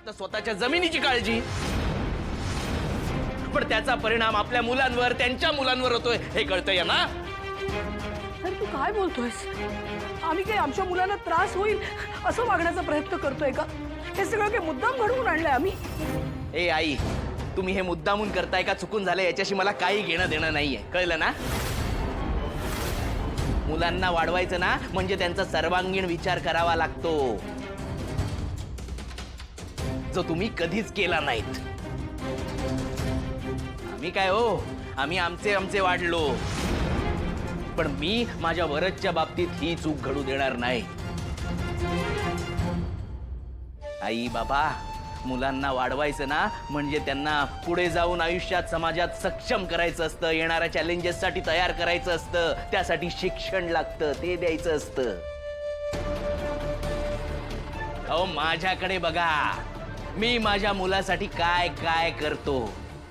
फक्त स्वतःच्या जमिनीची काळजी, पण त्याचा परिणाम आपल्या मुलांवर, त्यांच्या मुलांवर होतोय हे कळतंय ना? अरे तू काय बोलतोयस? आम्ही काही आमच्या मुलांना त्रास होईल असं वागण्याचा प्रयत्न करतोय का? हे सगळं काही मुद्दाम घडवून आणलंय आम्ही? ए आई, तुम्ही हे मुद्दामून करताय का चुकून झालंय याच्याशी मला काही घेणं देणं नाहीये, कळलं ना? मुलांना वाढवायचं ना म्हणजे त्यांचा सर्वांगीण विचार करावा लागतो, जो तुम्ही कधीच केला नाहीत. आम्ही काय हो, आम्ही आमचे आमचे वाढलो, पण मी माझ्या वरदच्या बाबतीत ही चूक घडू देणार नाही. आई बाबा, मुलांना वाढवायचं ना म्हणजे त्यांना पुढे जाऊन आयुष्यात समाजात सक्षम करायचं असतं, येणाऱ्या चॅलेंजेससाठी तयार करायचं असतं, त्यासाठी शिक्षण लागतं, ते द्यायचं असतं. अहो माझ्याकडे बघा, मी माझ्या मुलासाठी काय काय करतो.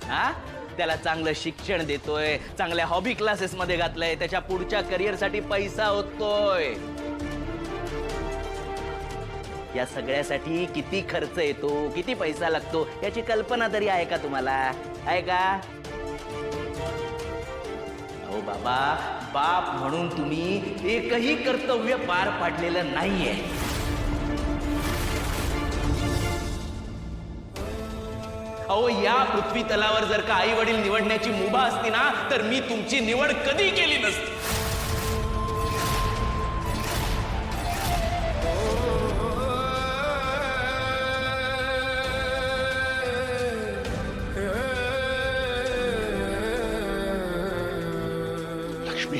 हा, त्याला चांगलं शिक्षण देतोय, चांगल्या हॉबी क्लासेस मध्ये घातलंय, त्याच्या पुढच्या करिअरसाठी पैसा होतोय. या सगळ्यासाठी किती खर्च येतो, किती पैसा लागतो याची कल्पना तरी आहे का तुम्हाला? आहे का? अहो बाबा, बाप म्हणून तुम्ही एकही कर्तव्य पार पाडलेलं नाहीये. अहो या पृथ्वी तलावर जर का आई वडील निवडण्याची मुभा असती ना तर मी तुमची निवड कधी केली नसती. लक्ष्मी